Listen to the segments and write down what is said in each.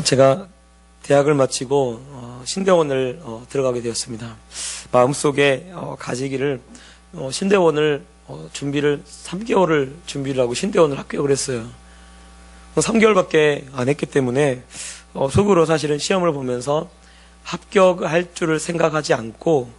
제가 대학을 마치고 신대원을 들어가게 되었습니다. 마음속에 가지기를 신대원을 준비를 3개월을 준비를 하고 신대원을 합격을 했어요. 3개월밖에 안 했기 때문에 속으로 사실은 시험을 보면서 합격할 줄을 생각하지 않고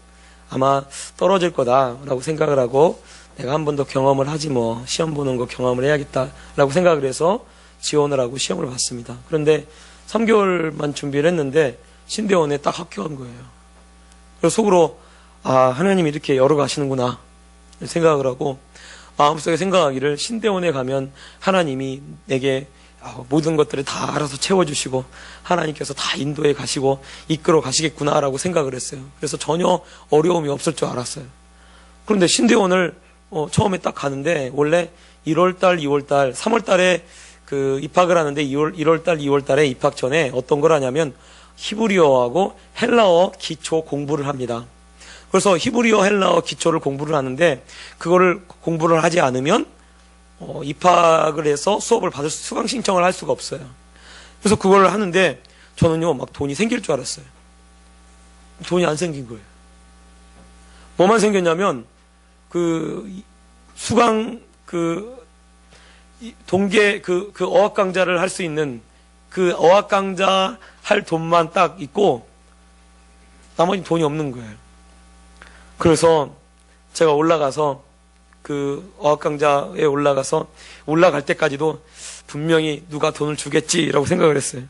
아마 떨어질 거다라고 생각을 하고 내가 한 번 더 경험을 하지 뭐 시험 보는 거 경험을 해야겠다라고 생각을 해서 지원을 하고 시험을 봤습니다. 그런데 3개월만 준비를 했는데 신대원에 딱 합격한 거예요. 그래서 속으로 하나님이 이렇게 열어가시는구나 생각을 하고 마음속에 생각하기를 신대원에 가면 하나님이 내게 모든 것들을 다 알아서 채워주시고 하나님께서 다 인도해 가시고 이끌어 가시겠구나라고 생각을 했어요. 그래서 전혀 어려움이 없을 줄 알았어요. 그런데 신대원을 처음에 딱 가는데 원래 1월달, 2월달, 3월달에 입학을 하는데 1월달, 2월달에 입학 전에 어떤 걸 하냐면 히브리어하고 헬라어 기초 공부를 합니다. 그래서 히브리어, 헬라어 기초를 공부를 하는데 그거를 공부를 하지 않으면 입학을 해서 수업을 받을 수강 신청을 할 수가 없어요. 그래서 그걸 하는데 저는요 막 돈이 생길 줄 알았어요. 돈이 안 생긴 거예요. 뭐만 생겼냐면 수강 동계 어학 강좌를 할 수 있는 어학 강좌 할 돈만 딱 있고 나머지 돈이 없는 거예요. 그래서 제가 올라가서 어학 강좌에 올라갈 때까지도 분명히 누가 돈을 주겠지라고 생각을 했어요.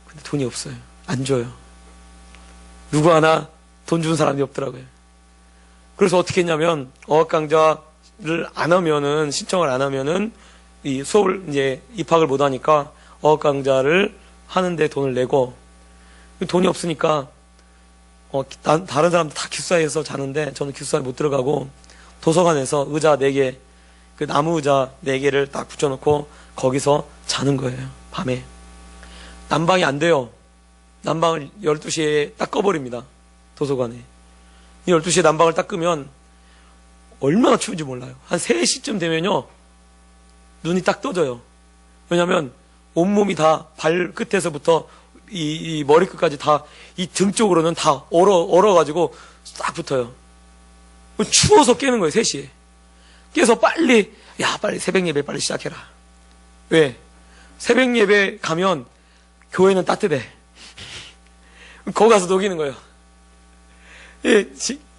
근데 돈이 없어요. 안 줘요. 누구 하나 돈 준 사람이 없더라고요. 그래서 어떻게 했냐면 어학 강좌를 안 하면은 신청을 안 하면은 이 수업을 이제 입학을 못 하니까 어학 강좌를 하는데 돈을 내고 돈이 없으니까 다른 사람들 다 기숙사에서 자는데 저는 기숙사에 못 들어가고 도서관에서 의자 4개 나무 의자 4개를 딱 붙여놓고 거기서 자는 거예요. 밤에 난방이 안 돼요. 난방을 12시에 딱 꺼버립니다. 도서관에 12시에 난방을 딱 끄면 얼마나 추운지 몰라요. 한 3시쯤 되면요 눈이 딱 떠져요. 왜냐면 온몸이 다 발끝에서부터 이 머리끝까지 다 이 등 쪽으로는 다 얼어가지고 싹 붙어요. 추워서 깨는 거예요. 3시에 깨서 빨리 새벽 예배 빨리 시작해라. 왜? 새벽 예배 가면 교회는 따뜻해. 거기 가서 녹이는 거예요.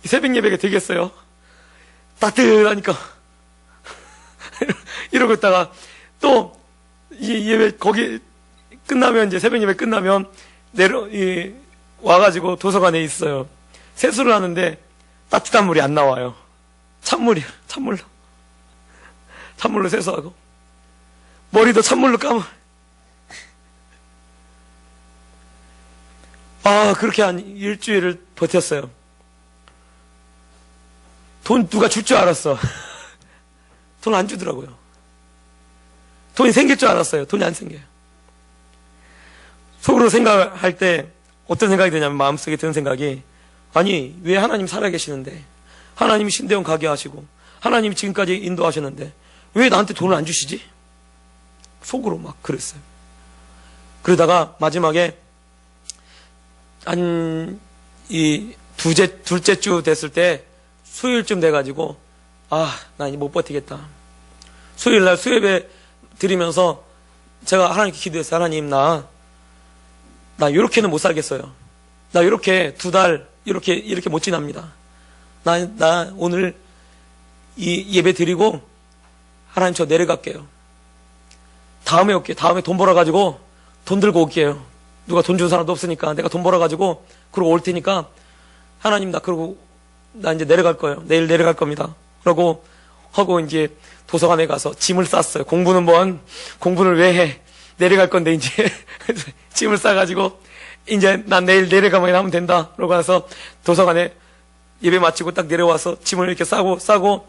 새벽 예배가 되겠어요? 따뜻하니까 이러고 있다가 또 이 예배 거기 끝나면 이제 새벽 예배 끝나면 와가지고 도서관에 있어요. 세수를 하는데 따뜻한 물이 안 나와요. 찬물로 세수하고 머리도 찬물로 감아. 그렇게 한 일주일을 버텼어요. 돈 누가 줄 줄 알았어. 돈 안 주더라고요. 돈이 생길 줄 알았어요. 돈이 안 생겨요. 속으로 생각할 때 어떤 생각이 드냐면 마음속에 드는 생각이 아니 왜 하나님 살아계시는데 하나님이 신대원 가게 하시고 하나님이 지금까지 인도하셨는데 왜 나한테 돈을 안 주시지? 속으로 막 그랬어요. 그러다가 마지막에 둘째 주 됐을 때 수요일쯤 돼가지고 나 이제 못 버티겠다. 수요일날 수요예배 드리면서 제가 하나님께 기도했어요. 하나님 나 요렇게는 못 살겠어요. 나 요렇게 2달 이렇게 못 지납니다. 나 오늘 이 예배 드리고 하나님 저 내려갈게요. 다음에 올게요. 다음에 돈 벌어가지고 돈 들고 올게요. 누가 돈 준 사람도 없으니까 내가 돈 벌어가지고 그러고 올 테니까 하나님 나 이제 내려갈 거예요. 내일 내려갈 겁니다. 그러고 하고 이제 도서관에 가서 짐을 쌌어요. 공부는 왜 해? 내려갈 건데 이제 짐을 싸가지고 이제 난 내일 내려가면 하면 된다. 그러고 나서 도서관에 예배 마치고 딱 내려와서 짐을 이렇게 싸고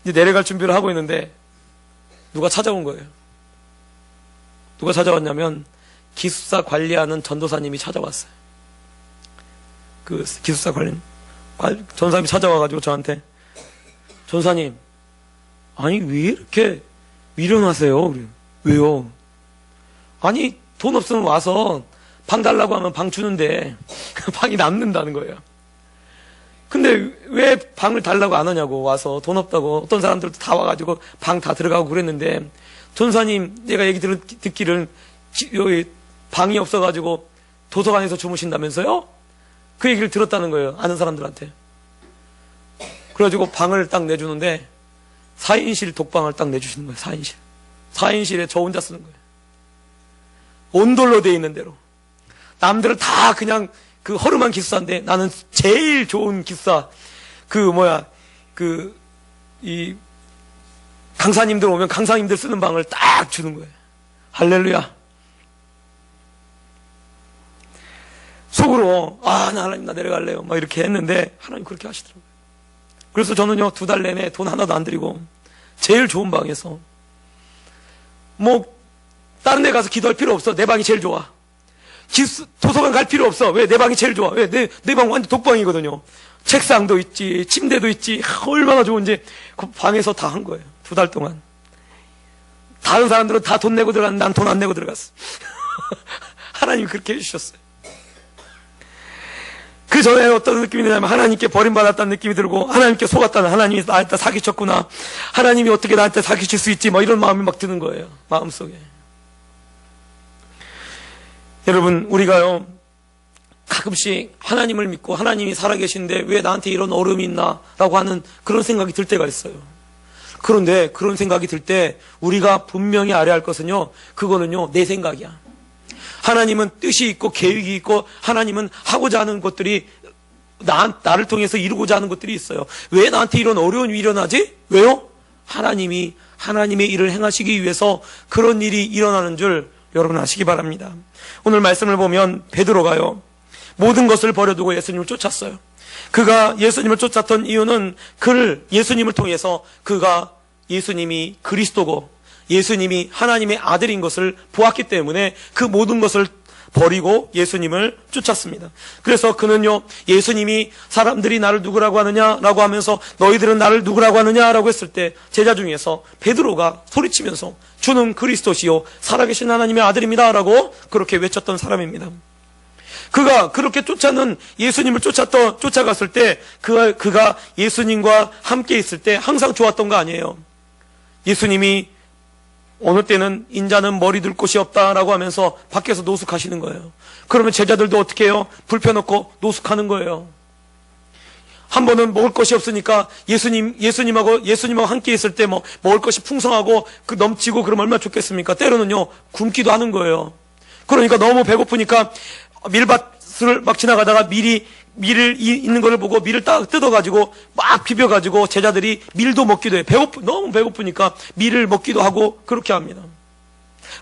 이제 내려갈 준비를 하고 있는데 누가 찾아온 거예요. 누가 찾아왔냐면 기숙사 관리하는 전도사님이 찾아왔어요. 기숙사 전사님이 찾아와가지고 저한테 전사님 아니 왜 이렇게 미련하세요? 그래요. 왜요? 아니 돈 없으면 와서 방 달라고 하면 방 주는데 방이 남는다는 거예요. 근데 왜 방을 달라고 안 하냐고, 와서 돈 없다고. 어떤 사람들도 다 와가지고 방 다 들어가고 그랬는데, 전사님 내가 얘기 듣기를 여기 방이 없어가지고 도서관에서 주무신다면서요? 그 얘기를 들었다는 거예요, 아는 사람들한테. 그래가지고 방을 딱 내주는데 4인실 독방을 딱 내주시는 거예요. 4인실에 저 혼자 쓰는 거예요. 온돌로 돼 있는 대로. 남들은 다 그냥 그 허름한 기숙사인데 나는 제일 좋은 기숙사, 이 강사님들 오면 강사님들 쓰는 방을 딱 주는 거예요. 할렐루야. 속으로 나 하나님 나 내려갈래요 막 이렇게 했는데 하나님 그렇게 하시더라고요. 그래서 저는요 2달 내내 돈 하나도 안 들이고 제일 좋은 방에서, 다른 데 가서 기도할 필요 없어. 내 방이 제일 좋아. 도서관 갈 필요 없어. 왜? 내 방이 제일 좋아. 왜? 내 방 완전 독방이거든요. 책상도 있지, 침대도 있지. 얼마나 좋은지 그 방에서 다 한 거예요. 2달 동안. 다른 사람들은 다 돈 내고 들어갔는데 난 돈 안 내고 들어갔어. 하나님이 그렇게 해주셨어요. 그 전에 어떤 느낌이 드냐면 하나님께 버림받았다는 느낌이 들고, 하나님께 속았다는, 하나님이 나한테 사기쳤구나, 하나님이 어떻게 나한테 사기칠 수 있지, 이런 마음이 막 드는 거예요, 마음속에. 여러분, 우리가요 가끔씩 하나님을 믿고 하나님이 살아계신데 왜 나한테 이런 어려움이 있나 라고 하는 그런 생각이 들 때가 있어요. 그런데 그런 생각이 들 때 우리가 분명히 알아야 할 것은요, 그거는요 내 생각이야. 하나님은 뜻이 있고 계획이 있고 하나님은 하고자 하는 것들이 나를 통해서 이루고자 하는 것들이 있어요. 왜 나한테 이런 어려운 일이 일어나지? 왜요? 하나님이 하나님의 일을 행하시기 위해서 그런 일이 일어나는 줄 여러분 아시기 바랍니다. 오늘 말씀을 보면 베드로가요 모든 것을 버려두고 예수님을 쫓았어요. 그가 예수님을 쫓았던 이유는 예수님을 통해서 그가 예수님이 그리스도고 예수님이 하나님의 아들인 것을 보았기 때문에 그 모든 것을 버리고 예수님을 쫓았습니다. 그래서 그는요 예수님이 사람들이 나를 누구라고 하느냐라고 하면서 너희들은 나를 누구라고 하느냐라고 했을 때 제자 중에서 베드로가 소리치면서 주는 그리스도시요 살아계신 하나님의 아들입니다라고 그렇게 외쳤던 사람입니다. 그가 그렇게 예수님을 쫓아갔을 때 그가 예수님과 함께 있을 때 항상 좋았던 거 아니에요. 예수님이 어느 때는 인자는 머리 둘 곳이 없다라고 하면서 밖에서 노숙하시는 거예요. 그러면 제자들도 어떻게 해요? 불 펴놓고 노숙하는 거예요. 한 번은 먹을 것이 없으니까 예수님하고 함께 있을 때 먹을 것이 풍성하고 넘치고 그러면 얼마나 좋겠습니까? 때로는요 굶기도 하는 거예요. 그러니까 너무 배고프니까 밀밭을 막 지나가다가 밀을 있는 거를 보고 밀을 딱 뜯어가지고 막 비벼가지고 제자들이 밀도 먹기도 해요. 너무 배고프니까 밀을 먹기도 하고 그렇게 합니다.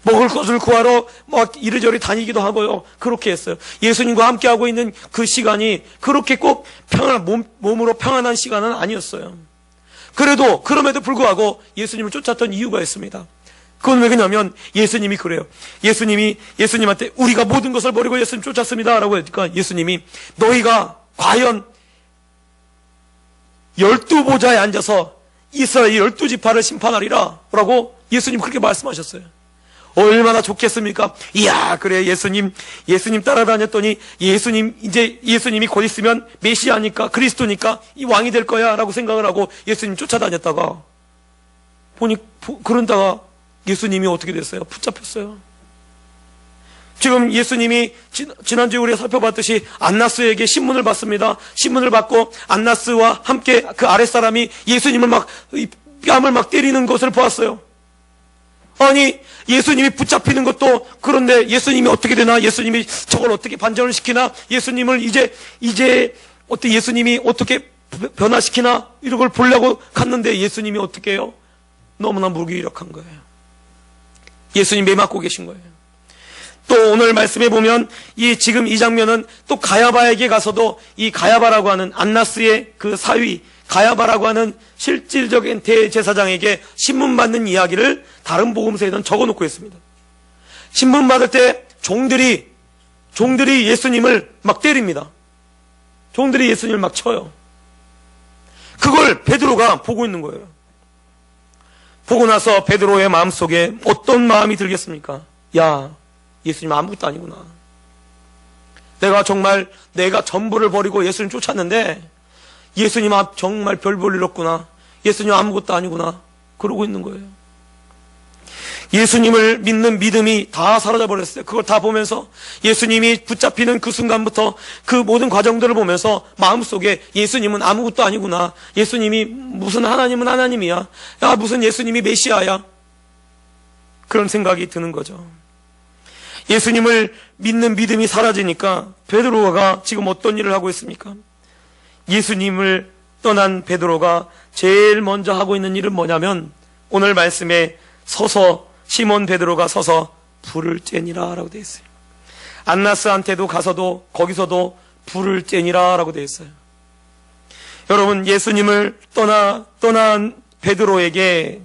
먹을 것을 구하러 막 이리저리 다니기도 하고요. 그렇게 했어요. 예수님과 함께하고 있는 그 시간이 그렇게 꼭 몸으로 평안한 시간은 아니었어요. 그럼에도 불구하고 예수님을 쫓았던 이유가 있습니다. 그건 왜 그러냐면 예수님이 그래요. 예수님한테 우리가 모든 것을 버리고 예수님 쫓았습니다 라고 하니까 예수님이 너희가 과연 12보좌에 앉아서 이스라엘 12지파를 심판하리라 라고 예수님 그렇게 말씀하셨어요. 얼마나 좋겠습니까? 이야 그래 예수님 따라다녔더니 예수님이 곧 있으면 메시아니까 그리스도니까 이 왕이 될 거야 라고 생각을 하고 예수님 쫓아다녔다가 그런다가 예수님이 어떻게 됐어요? 붙잡혔어요. 지금 예수님이 지난주에 우리가 살펴봤듯이 안나스에게 신문을 받습니다. 신문을 받고 안나스와 함께 그 아랫사람이 예수님을 뺨을 막 때리는 것을 보았어요. 아니 예수님이 붙잡히는 것도 그런데 예수님이 어떻게 되나? 예수님이 저걸 어떻게 반전을 시키나? 예수님을 이제 예수님이 어떻게 변화시키나? 이런 걸 보려고 갔는데 예수님이 어떻게 해요? 너무나 무기력한 거예요. 예수님 매 맞고 계신 거예요. 또 오늘 말씀에 보면 지금 이 장면은 또 가야바에게 가서도 이 가야바라고 하는 안나스의 그 사위 가야바라고 하는 실질적인 대제사장에게 신문 받는 이야기를 다른 복음서에는 적어놓고 있습니다. 신문 받을 때 종들이 예수님을 막 때립니다. 종들이 예수님을 막 쳐요. 그걸 베드로가 보고 있는 거예요. 보고 나서 베드로의 마음속에 어떤 마음이 들겠습니까? 야, 예수님 아무것도 아니구나. 내가 전부를 버리고 예수님 쫓았는데 예수님 정말 별 볼 일 없구나. 예수님 아무것도 아니구나. 그러고 있는 거예요. 예수님을 믿는 믿음이 다 사라져 버렸어요. 그걸 다 보면서 예수님이 붙잡히는 그 순간부터 그 모든 과정들을 보면서 마음속에 예수님은 아무것도 아니구나. 예수님이 무슨 하나님은 하나님이야. 야, 무슨 예수님이 메시아야. 그런 생각이 드는 거죠. 예수님을 믿는 믿음이 사라지니까 베드로가 지금 어떤 일을 하고 있습니까? 예수님을 떠난 베드로가 제일 먼저 하고 있는 일은 뭐냐면 오늘 말씀에 시몬 베드로가 서서 불을 쬐니라 라고 되어 있어요. 안나스한테도 가서도 거기서도 불을 쬐니라 라고 되어 있어요. 여러분, 예수님을 떠난 베드로에게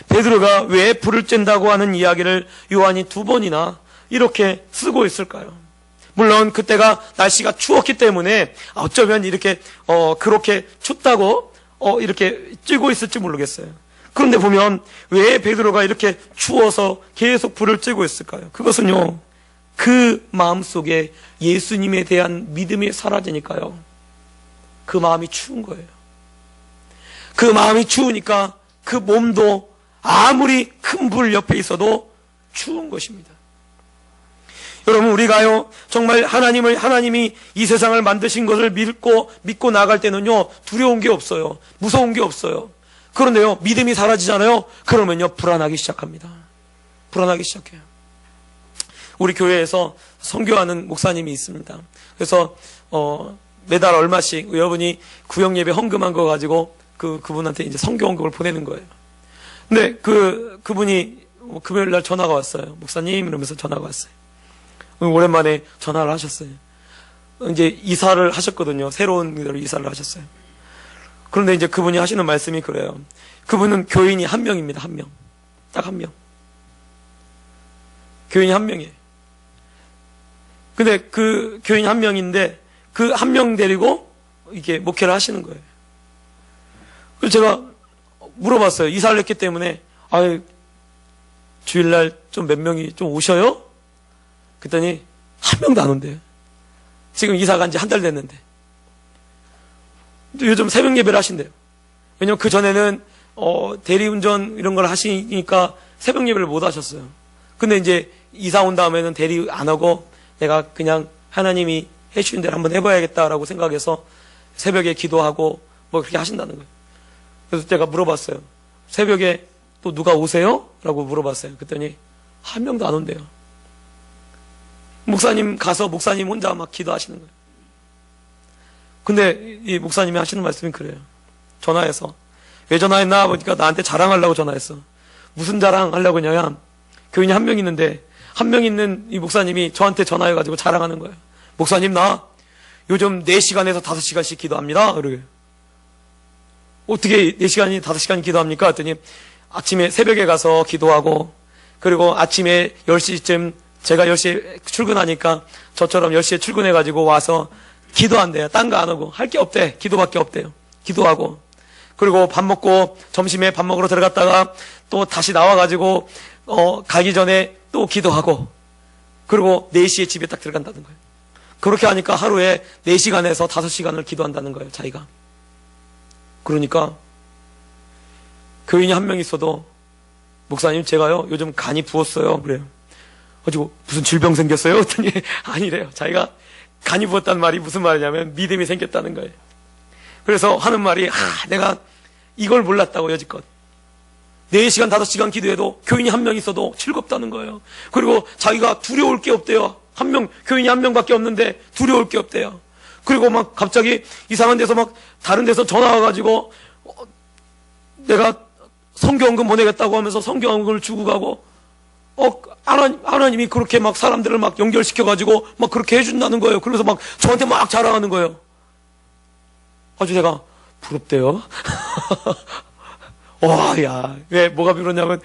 베드로가 왜 불을 쬐다고 하는 이야기를 요한이 2번이나 이렇게 쓰고 있을까요? 물론 그때가 날씨가 추웠기 때문에 어쩌면 이렇게 그렇게 춥다고 이렇게 쬐고 있을지 모르겠어요. 그런데 보면 왜 베드로가 이렇게 추워서 계속 불을 쬐고 있을까요? 그것은요, 그 마음속에 예수님에 대한 믿음이 사라지니까요. 그 마음이 추운 거예요. 그 마음이 추우니까 그 몸도 아무리 큰 불 옆에 있어도 추운 것입니다. 여러분, 우리가요 정말 하나님이 이 세상을 만드신 것을 믿고 나갈 때는요 두려운 게 없어요. 무서운 게 없어요. 그런데요 믿음이 사라지잖아요. 그러면요 불안하기 시작합니다. 불안하기 시작해요. 우리 교회에서 선교하는 목사님이 있습니다. 그래서 매달 얼마씩 여러분이 구역 예배 헌금한 거 가지고 그분한테 이제 선교 헌금을 보내는 거예요. 근데 그분이 금요일 날 전화가 왔어요. 목사님 이러면서 전화가 왔어요. 오랜만에 전화를 하셨어요. 이제 이사를 하셨거든요. 새로운 데로 이사를 하셨어요. 그런데 이제 그분이 하시는 말씀이 그래요. 그분은 교인이 1명입니다. 1명. 딱 1명. 교인이 1명이에요. 근데 그 교인이 1명인데 그 1명 데리고 이렇게 목회를 하시는 거예요. 그래서 제가 물어봤어요. 이사를 했기 때문에 주일날 좀 몇 명이 좀 오셔요? 그랬더니 1명도 안 온대요. 지금 이사 간 지 1달 됐는데. 요즘 새벽 예배를 하신대요. 왜냐면 그전에는 대리운전 이런 걸 하시니까 새벽 예배를 못 하셨어요. 근데 이제 이사 온 다음에는 대리 안 하고 내가 그냥 하나님이 해주신 대로 한번 해봐야겠다라고 생각해서 새벽에 기도하고 뭐 그렇게 하신다는 거예요. 그래서 제가 물어봤어요. 새벽에 또 누가 오세요? 라고 물어봤어요. 그랬더니 1명도 안 온대요. 목사님 가서 목사님 혼자 막 기도하시는 거예요. 근데 이 목사님이 하시는 말씀이 그래요. 전화해서. 왜 전화했나 보니까 나한테 자랑하려고 전화했어. 무슨 자랑하려고 했냐면 교인이 1명 있는데 1명 있는 이 목사님이 저한테 전화해가지고 자랑하는 거예요. 목사님 나 요즘 4시간에서 5시간씩 기도합니다. 그러게. 어떻게 4시간이 5시간 기도합니까? 했더니 아침에 새벽에 가서 기도하고 그리고 아침에 10시쯤 제가 10시에 출근하니까 저처럼 10시에 출근해가지고 와서 기도한대요. 딴 거 안 하고. 할 게 없대. 기도밖에 없대요. 기도하고. 그리고 밥 먹고 점심에 밥 먹으러 들어갔다가 또 다시 나와가지고 가기 전에 또 기도하고 그리고 4시에 집에 딱 들어간다는 거예요. 그렇게 하니까 하루에 4시간에서 5시간을 기도한다는 거예요. 자기가. 그러니까 교인이 1명 있어도 목사님 제가요 요즘 간이 부었어요. 그래요. 가지고 무슨 질병 생겼어요? 했더니 아니래요. 자기가 간이 부었다는 말이 무슨 말이냐면 믿음이 생겼다는 거예요. 그래서 하는 말이 내가 이걸 몰랐다고 여지껏 4시간 5시간 기도해도 교인이 1명 있어도 즐겁다는 거예요. 그리고 자기가 두려울 게 없대요. 교인이 1명밖에 없는데 두려울 게 없대요. 그리고 막 갑자기 이상한 데서 막 다른 데서 전화 와가지고 내가 선교헌금 보내겠다고 하면서 선교헌금을 주고 가고 하나님이 그렇게 막 사람들을 막 연결시켜가지고 막 그렇게 해준다는 거예요. 그래서 막 저한테 막 자랑하는 거예요. 아주 제가 부럽대요. 왜 뭐가 부럽냐면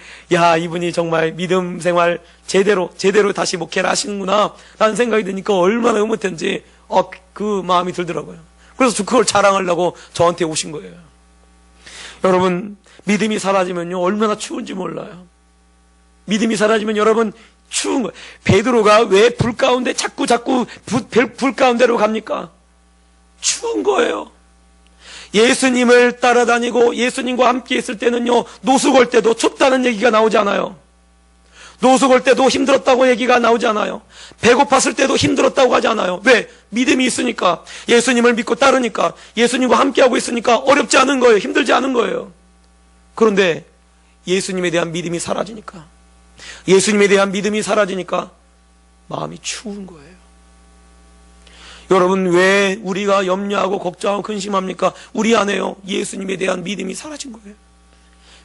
이분이 정말 믿음 생활 제대로 다시 목회를 하시는구나 라는 생각이 드니까 얼마나 흐뭇한지 그 마음이 들더라고요. 그래서 그걸 자랑하려고 저한테 오신 거예요. 여러분 믿음이 사라지면요 얼마나 추운지 몰라요. 믿음이 사라지면 여러분 추운 거예요. 베드로가 왜 불 가운데 자꾸 불 가운데로 갑니까? 추운 거예요. 예수님을 따라다니고 예수님과 함께 있을 때는요, 노숙할 때도 춥다는 얘기가 나오지 않아요. 노숙할 때도 힘들었다고 얘기가 나오지 않아요. 배고팠을 때도 힘들었다고 하지 않아요. 왜? 믿음이 있으니까, 예수님을 믿고 따르니까, 예수님과 함께하고 있으니까 어렵지 않은 거예요. 힘들지 않은 거예요. 그런데 예수님에 대한 믿음이 사라지니까, 예수님에 대한 믿음이 사라지니까 마음이 추운 거예요. 여러분, 왜 우리가 염려하고 걱정하고 근심합니까? 우리 안에요, 예수님에 대한 믿음이 사라진 거예요.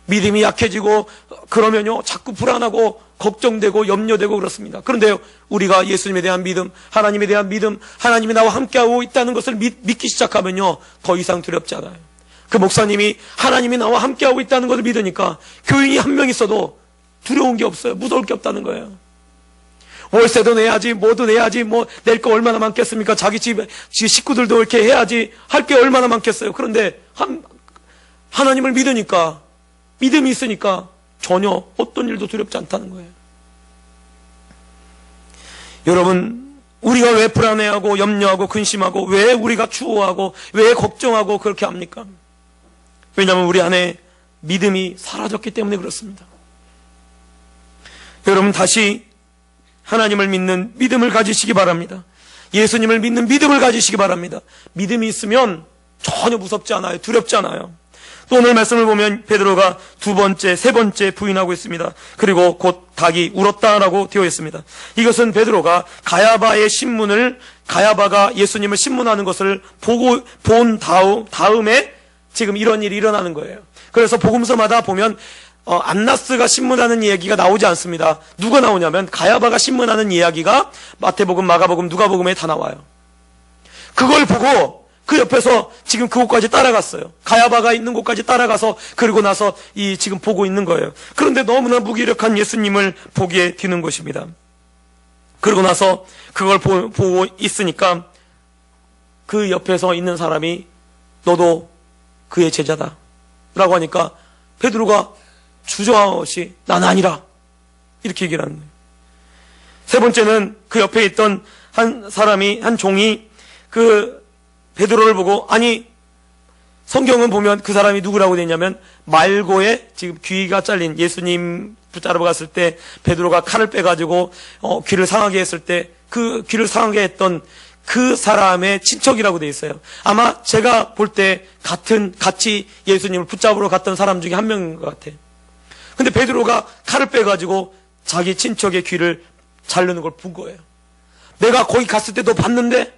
믿음이 약해지고 그러면요, 자꾸 불안하고 걱정되고 염려되고 그렇습니다. 그런데요, 우리가 예수님에 대한 믿음, 하나님에 대한 믿음, 하나님이 나와 함께하고 있다는 것을 믿기 시작하면요, 더 이상 두렵지 않아요. 그 목사님이 하나님이 나와 함께하고 있다는 것을 믿으니까 교인이 한 명 있어도 두려운 게 없어요. 무서울 게 없다는 거예요. 월세도 내야지, 뭐도 내야지, 뭐 낼 거 얼마나 많겠습니까? 자기 집 식구들도 이렇게 해야지, 할 게 얼마나 많겠어요. 그런데 하나님을 믿으니까, 믿음이 있으니까 전혀 어떤 일도 두렵지 않다는 거예요. 여러분, 우리가 왜 불안해하고 염려하고 근심하고, 왜 우리가 추워하고, 왜 걱정하고 그렇게 합니까? 왜냐하면 우리 안에 믿음이 사라졌기 때문에 그렇습니다. 여러분, 다시 하나님을 믿는 믿음을 가지시기 바랍니다. 예수님을 믿는 믿음을 가지시기 바랍니다. 믿음이 있으면 전혀 무섭지 않아요. 두렵지 않아요. 또 오늘 말씀을 보면 베드로가 두 번째, 세 번째 부인하고 있습니다. 그리고 곧 닭이 울었다라고 되어 있습니다. 이것은 베드로가 가야바가 예수님을 신문하는 것을 본 다음에 지금 이런 일이 일어나는 거예요. 그래서 복음서마다 보면 안나스가 신문하는 이야기가 나오지 않습니다. 누가 나오냐면 가야바가 신문하는 이야기가 마태복음, 마가복음, 누가복음에 다 나와요. 그걸 보고 그 옆에서 지금 그곳까지 따라갔어요. 가야바가 있는 곳까지 따라가서, 그리고 나서 지금 보고 있는 거예요. 그런데 너무나 무기력한 예수님을 보게 되는 것입니다. 그러고 나서 그걸 보고 있으니까 그 옆에서 있는 사람이 너도 그의 제자다 라고 하니까 베드로가 주저없이 난 아니라 이렇게 얘기를 하는 거예요. 세 번째는 그 옆에 있던 한 종이 그 베드로를 보고, 아니, 성경은 보면 그 사람이 누구라고 되어 있냐면 말고에 지금 귀가 잘린, 예수님 붙잡으러 갔을 때 베드로가 칼을 빼가지고 귀를 상하게 했을 때 그 귀를 상하게 했던 그 사람의 친척이라고 되어 있어요. 아마 제가 볼 때 같이 예수님을 붙잡으러 갔던 사람 중에 한 명인 것 같아요. 근데 베드로가 칼을 빼가지고 자기 친척의 귀를 자르는 걸 본 거예요. 내가 거기 갔을 때도 봤는데,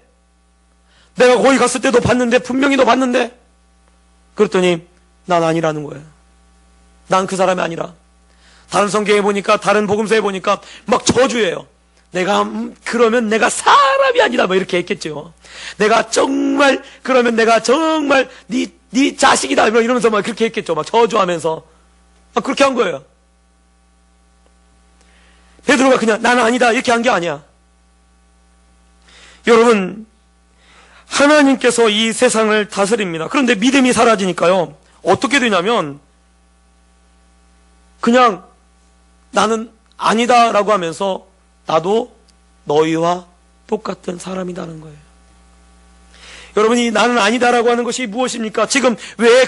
분명히 너 봤는데, 그랬더니 난 아니라는 거예요. 난 그 사람이 아니라. 다른 성경에 보니까, 다른 복음서에 보니까 막 저주해요. 그러면 내가 사람이 아니다, 뭐 이렇게 했겠죠. 그러면 내가 정말 네 자식이다, 뭐 이러면서 막 그렇게 했겠죠. 막 저주하면서. 그렇게 한 거예요. 베드로가 그냥 나는 아니다 이렇게 한 게 아니야. 여러분, 하나님께서 이 세상을 다스립니다. 그런데 믿음이 사라지니까요, 어떻게 되냐면 그냥 나는 아니다라고 하면서 나도 너희와 똑같은 사람이라는 거예요. 여러분이 나는 아니다라고 하는 것이 무엇입니까? 지금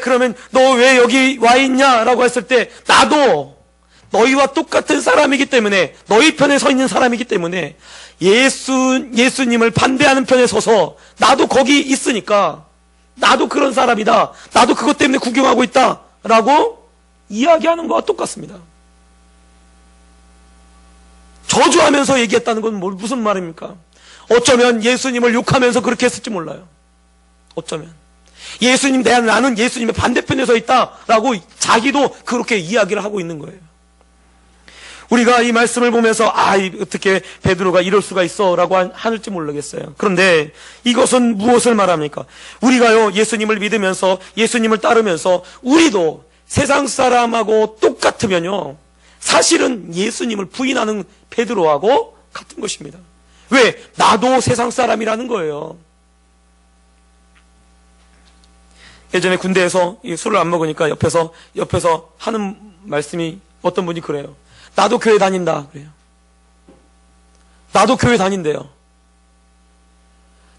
그러면 너 왜 여기 와 있냐라고 했을 때, 나도 너희와 똑같은 사람이기 때문에, 너희 편에 서 있는 사람이기 때문에, 예수님을 반대하는 편에 서서 나도 거기 있으니까 나도 그런 사람이다, 나도 그것 때문에 구경하고 있다 라고 이야기하는 것과 똑같습니다. 저주하면서 얘기했다는 건 무슨 말입니까? 어쩌면 예수님을 욕하면서 그렇게 했을지 몰라요. 어쩌면 나는 예수님의 반대편에 서 있다라고 자기도 그렇게 이야기를 하고 있는 거예요. 우리가 이 말씀을 보면서 어떻게 베드로가 이럴 수가 있어 라고 할지 모르겠어요. 그런데 이것은 무엇을 말합니까? 우리가요, 예수님을 믿으면서, 예수님을 따르면서 우리도 세상 사람하고 똑같으면요, 사실은 예수님을 부인하는 베드로하고 같은 것입니다. 왜? 나도 세상 사람이라는 거예요. 예전에 군대에서 술을 안 먹으니까 옆에서 하는 말씀이, 어떤 분이 그래요. 나도 교회 다닌다 그래요. 나도 교회 다닌대요.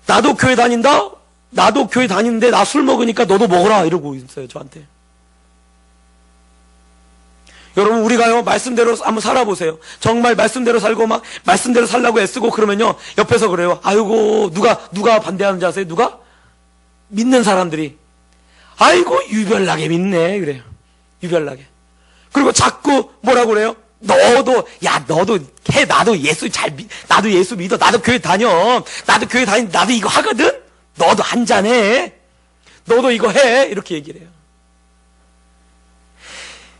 나도 교회 다닌다? 나도 교회 다니는데 나 술 먹으니까 너도 먹어라 이러고 있어요, 저한테. 여러분, 우리가요, 말씀대로 한번 살아보세요. 정말 말씀대로 살고 막 말씀대로 살라고 애쓰고 그러면요, 옆에서 그래요. 아이고, 누가 반대하는지 아세요? 누가? 믿는 사람들이. 아이고, 유별나게 믿네. 그래요. 유별나게. 그리고 자꾸 뭐라고 그래요? 너도 해. 나도 예수 믿어. 나도 교회 다녀. 나도 이거 하거든? 너도 한잔 해. 너도 이거 해. 이렇게 얘기를 해요.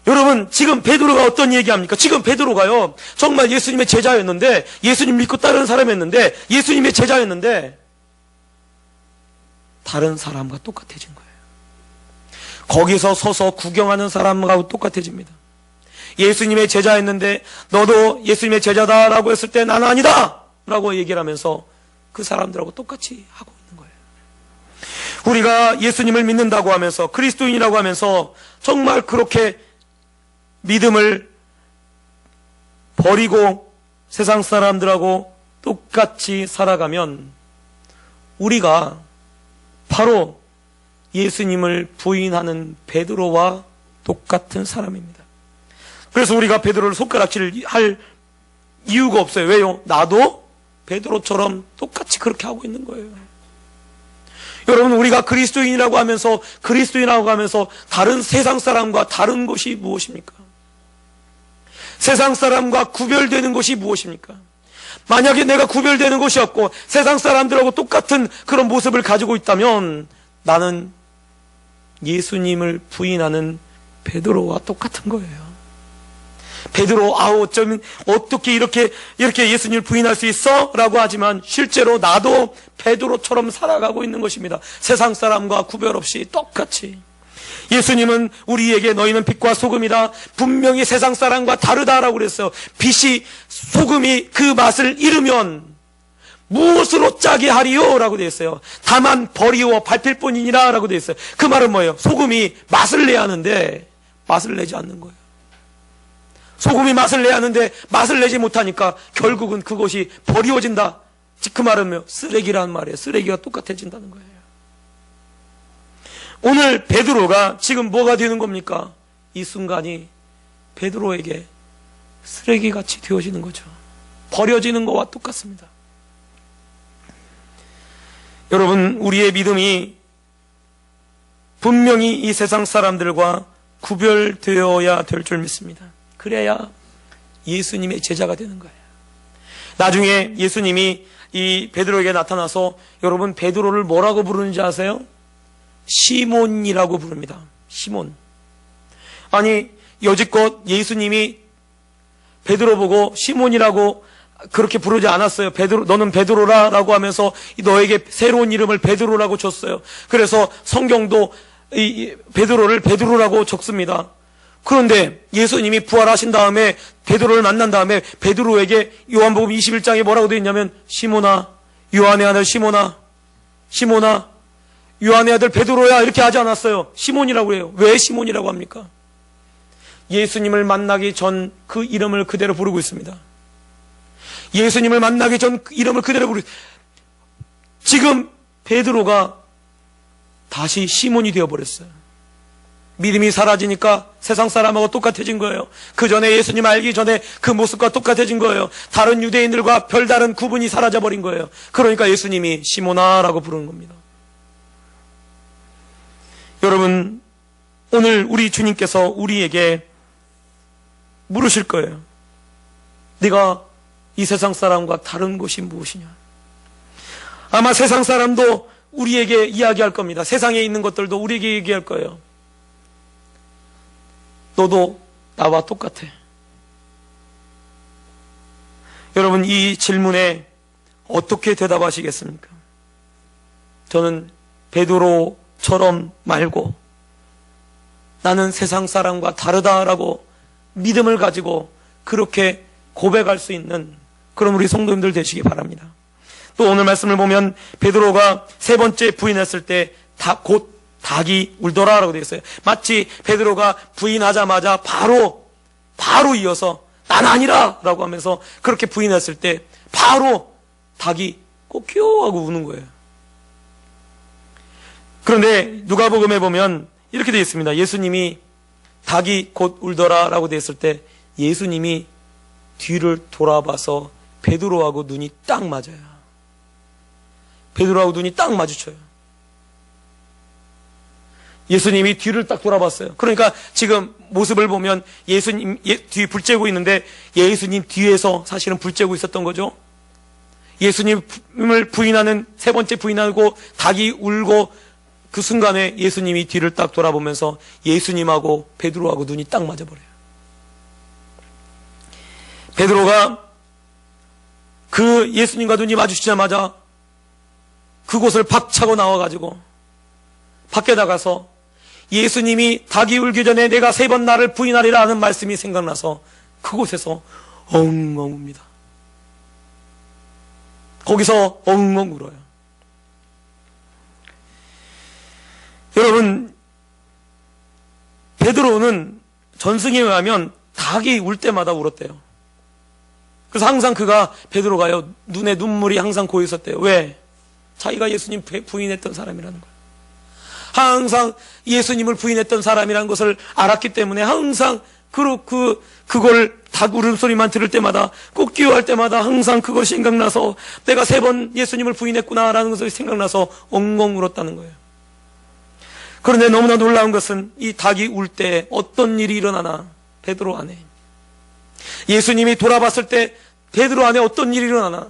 여러분, 지금 베드로가 어떤 얘기합니까? 지금 베드로가요, 정말 예수님의 제자였는데, 예수님 믿고 따르는 사람이었는데, 예수님의 제자였는데, 다른 사람과 똑같아진 거예요. 거기서 서서 구경하는 사람하고 똑같아집니다. 예수님의 제자였는데, 너도 예수님의 제자다라고 했을 때 나는 아니다! 라고 얘기를 하면서 그 사람들하고 똑같이 하고 있는 거예요. 우리가 예수님을 믿는다고 하면서, 그리스도인이라고 하면서, 정말 그렇게 믿음을 버리고 세상 사람들하고 똑같이 살아가면 우리가 바로 예수님을 부인하는 베드로와 똑같은 사람입니다. 그래서 우리가 베드로를 손가락질할 이유가 없어요. 왜요? 나도 베드로처럼 똑같이 그렇게 하고 있는 거예요. 여러분, 우리가 그리스도인이라고 하면서 다른 세상 사람과 다른 것이 무엇입니까? 세상 사람과 구별되는 것이 무엇입니까? 만약에 내가 구별되는 것이 없고 세상 사람들하고 똑같은 그런 모습을 가지고 있다면 나는 예수님을 부인하는 베드로와 똑같은 거예요. 베드로, 어쩌면 어떻게 이렇게 예수님을 부인할 수 있어? 라고 하지만 실제로 나도 베드로처럼 살아가고 있는 것입니다. 세상 사람과 구별 없이 똑같이. 예수님은 우리에게 너희는 빛과 소금이다. 분명히 세상 사람과 다르다라고 그랬어요. 빛이, 소금이 그 맛을 잃으면 무엇으로 짜게 하리요? 라고 되어 있어요. 다만 버리워 밟힐 뿐이니라 라고 되어 있어요. 그 말은 뭐예요? 소금이 맛을 내야 하는데 맛을 내지 않는 거예요. 소금이 맛을 내야 하는데 맛을 내지 못하니까 결국은 그것이 버리워진다. 그 말은 뭐예요? 쓰레기라는 말이에요. 쓰레기가 똑같아진다는 거예요. 오늘 베드로가 지금 뭐가 되는 겁니까? 이 순간이 베드로에게 쓰레기같이 되어지는 거죠. 버려지는 것과 똑같습니다. 여러분, 우리의 믿음이 분명히 이 세상 사람들과 구별되어야 될 줄 믿습니다. 그래야 예수님의 제자가 되는 거예요. 나중에 예수님이 이 베드로에게 나타나서, 여러분, 베드로를 뭐라고 부르는지 아세요? 시몬이라고 부릅니다. 시몬. 아니, 여지껏 예수님이 베드로 보고 시몬이라고 그렇게 부르지 않았어요. 너는 베드로라 라고 하면서 너에게 새로운 이름을 베드로라고 줬어요. 그래서 성경도 이 베드로를 베드로라고 적습니다. 그런데 예수님이 부활하신 다음에 베드로를 만난 다음에 베드로에게 요한복음 21장에 뭐라고 되어 있냐면, 시몬아, 요한의 아들 시몬아, 시몬아, 요한의 아들 베드로야, 이렇게 하지 않았어요. 시몬이라고 해요. 왜 시몬이라고 합니까? 예수님을 만나기 전 그 이름을 그대로 부르고 있습니다. 예수님을 만나기 전 그 이름을 그대로 부르고 있습니다. 지금 베드로가 다시 시몬이 되어버렸어요. 믿음이 사라지니까 세상 사람하고 똑같아진 거예요. 그 전에 예수님 알기 전에 그 모습과 똑같아진 거예요. 다른 유대인들과 별다른 구분이 사라져버린 거예요. 그러니까 예수님이 시몬아라고 부르는 겁니다. 여러분, 오늘 우리 주님께서 우리에게 물으실 거예요. 네가 이 세상 사람과 다른 것이 무엇이냐? 아마 세상 사람도 우리에게 이야기할 겁니다. 세상에 있는 것들도 우리에게 얘기할 거예요. 너도 나와 똑같아. 여러분, 이 질문에 어떻게 대답하시겠습니까? 저는 베드로처럼 말고 나는 세상 사람과 다르다라고 믿음을 가지고 그렇게 고백할 수 있는 그런 우리 성도님들 되시기 바랍니다. 또 오늘 말씀을 보면 베드로가 세 번째 부인했을 때 곧 닭이 울더라라고 되어 있어요. 마치 베드로가 부인하자마자 바로 이어서 난 아니라 라고 하면서 그렇게 부인했을 때 바로 닭이 꼬끼요 하고 우는 거예요. 그런데 누가복음에 보면 이렇게 되어 있습니다. 예수님이 닭이 곧 울더라 라고 되어 있을 때 예수님이 뒤를 돌아봐서 베드로하고 눈이 딱 맞아요. 베드로하고 눈이 딱 마주쳐요. 예수님이 뒤를 딱 돌아봤어요. 그러니까 지금 모습을 보면 예수님 뒤 불 쬐고 있는데 예수님 뒤에서 사실은 불 쬐고 있었던 거죠. 예수님을 부인하는 세 번째 부인하고 닭이 울고 그 순간에 예수님이 뒤를 딱 돌아보면서 예수님하고 베드로하고 눈이 딱 맞아버려요. 베드로가 그 예수님과 눈이 마주치자마자 그곳을 박차고 나와가지고 밖에 나가서 예수님이 닭이 울기 전에 내가 3번 나를 부인하리라 하는 말씀이 생각나서 그곳에서 엉엉 웁니다. 거기서 엉엉 울어요. 여러분, 베드로는 전승에 의하면 닭이 울 때마다 울었대요. 그래서 항상 베드로가요, 눈에 눈물이 항상 고여 있었대요. 왜? 자기가 예수님 부인했던 사람이라는 거예요. 항상 예수님을 부인했던 사람이라는 것을 알았기 때문에 항상 그걸 닭 울음소리만 들을 때마다 꽃기워할 때마다 항상 그것이 생각나서 내가 3번 예수님을 부인했구나라는 것이 생각나서 엉엉 울었다는 거예요. 그런데 너무나 놀라운 것은 이 닭이 울 때 어떤 일이 일어나나 베드로 안에 예수님이 돌아봤을 때 베드로 안에 어떤 일이 일어나나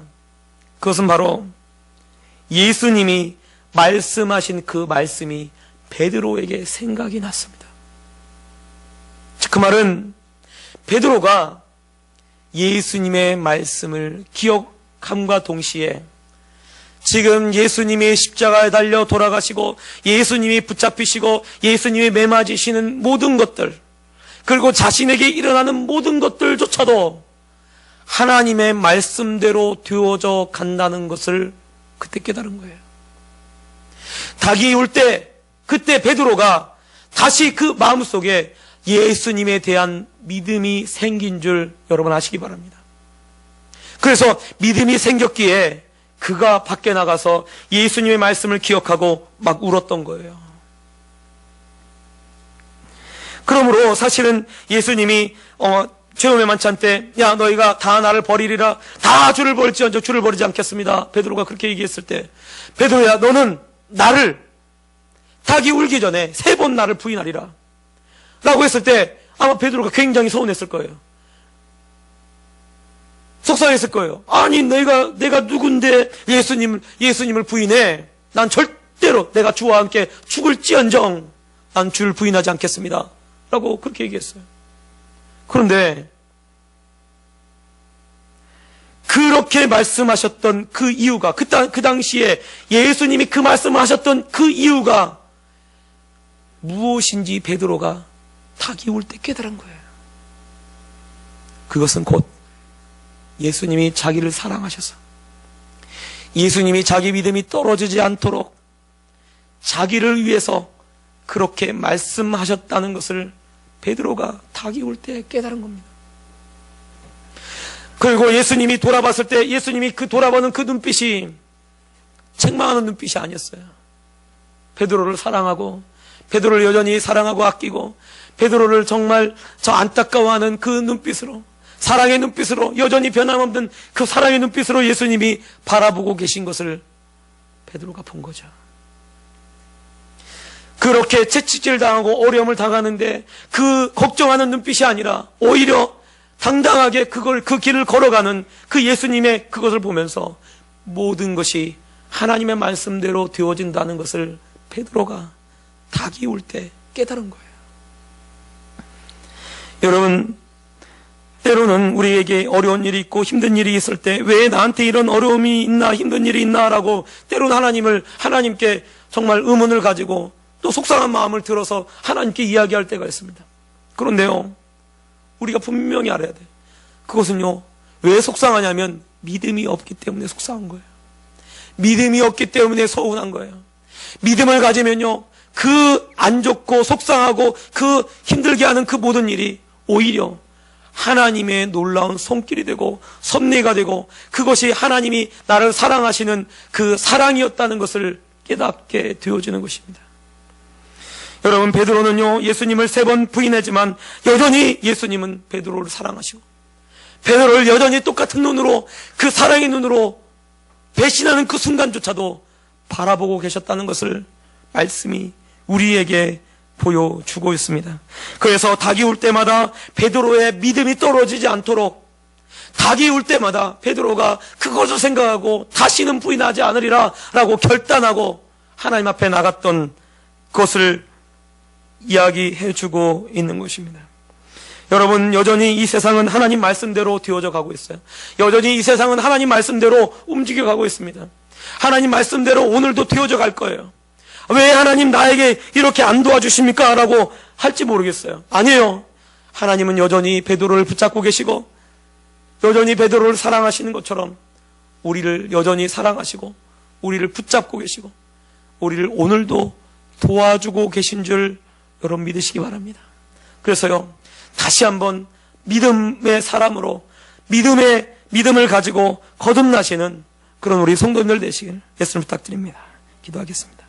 그것은 바로 예수님이 말씀하신 그 말씀이 베드로에게 생각이 났습니다. 즉 그 말은 베드로가 예수님의 말씀을 기억함과 동시에 지금 예수님이 십자가에 달려 돌아가시고 예수님이 붙잡히시고 예수님이 매맞으시는 모든 것들 그리고 자신에게 일어나는 모든 것들조차도 하나님의 말씀대로 되어져 간다는 것을 그때 깨달은 거예요. 닭이 울 때 그때 베드로가 다시 그 마음속에 예수님에 대한 믿음이 생긴 줄 여러분 아시기 바랍니다. 그래서 믿음이 생겼기에 그가 밖에 나가서 예수님의 말씀을 기억하고 막 울었던 거예요. 그러므로 사실은 예수님이 죄음의 만찬 때 야 너희가 다 나를 버리리라 다 주를 버릴지언정 주를 버리지 않겠습니다. 베드로가 그렇게 얘기했을 때 베드로야 너는 나를 닭이 울기 전에 3번 나를 부인하리라 라고 했을 때 아마 베드로가 굉장히 서운했을 거예요. 속상했을 거예요. 아니 내가 누군데 예수님을 부인해. 난 절대로 내가 주와 함께 죽을지언정 난 주를 부인하지 않겠습니다 라고 그렇게 얘기했어요. 그런데 그렇게 말씀하셨던 그 이유가 그 당시에 예수님이 그 말씀을 하셨던 그 이유가 무엇인지 베드로가 닭이 울 때 깨달은 거예요. 그것은 곧 예수님이 자기를 사랑하셔서 예수님이 자기 믿음이 떨어지지 않도록 자기를 위해서 그렇게 말씀하셨다는 것을 베드로가 닭이 울 때 깨달은 겁니다. 그리고 예수님이 돌아봤을 때 예수님이 그 돌아보는 그 눈빛이 책망하는 눈빛이 아니었어요. 베드로를 사랑하고 베드로를 여전히 사랑하고 아끼고 베드로를 정말 저 안타까워하는 그 눈빛으로 사랑의 눈빛으로 여전히 변함없는 그 사랑의 눈빛으로 예수님이 바라보고 계신 것을 베드로가 본 거죠. 그렇게 채찍질 당하고 어려움을 당하는데 그 걱정하는 눈빛이 아니라 오히려 당당하게 그 길을 걸어가는 그 예수님의 그것을 보면서 모든 것이 하나님의 말씀대로 되어진다는 것을 베드로가 닭이 울 때 깨달은 거예요. 여러분, 때로는 우리에게 어려운 일이 있고 힘든 일이 있을 때 왜 나한테 이런 어려움이 있나 힘든 일이 있나 라고 때로는 하나님께 정말 의문을 가지고 또 속상한 마음을 들어서 하나님께 이야기할 때가 있습니다. 그런데요, 우리가 분명히 알아야 돼요. 그것은요, 왜 속상하냐면 믿음이 없기 때문에 속상한 거예요. 믿음이 없기 때문에 서운한 거예요. 믿음을 가지면요, 그 안 좋고 속상하고 그 힘들게 하는 그 모든 일이 오히려 하나님의 놀라운 손길이 되고 섭리가 되고 그것이 하나님이 나를 사랑하시는 그 사랑이었다는 것을 깨닫게 되어지는 것입니다. 여러분, 베드로는요, 예수님을 3번 부인하지만 여전히 예수님은 베드로를 사랑하시고 베드로를 여전히 똑같은 눈으로, 그 사랑의 눈으로 배신하는 그 순간조차도 바라보고 계셨다는 것을 말씀이 우리에게 보여주고 있습니다. 그래서 닭이 울 때마다 베드로의 믿음이 떨어지지 않도록, 닭이 울 때마다 베드로가 그것을 생각하고 다시는 부인하지 않으리라 라고 결단하고 하나님 앞에 나갔던 것을 이야기해주고 있는 것입니다. 여러분, 여전히 이 세상은 하나님 말씀대로 되어져 가고 있어요. 여전히 이 세상은 하나님 말씀대로 움직여가고 있습니다. 하나님 말씀대로 오늘도 되어져 갈 거예요. 왜 하나님 나에게 이렇게 안 도와주십니까? 라고 할지 모르겠어요. 아니에요. 하나님은 여전히 베드로를 붙잡고 계시고 여전히 베드로를 사랑하시는 것처럼 우리를 여전히 사랑하시고 우리를 붙잡고 계시고 우리를 오늘도 도와주고 계신 줄 여러분 믿으시기 바랍니다. 그래서요, 다시 한번 믿음의 사람으로 믿음을 가지고 거듭나시는 그런 우리 성도님들 되시길 예수님 부탁드립니다. 기도하겠습니다.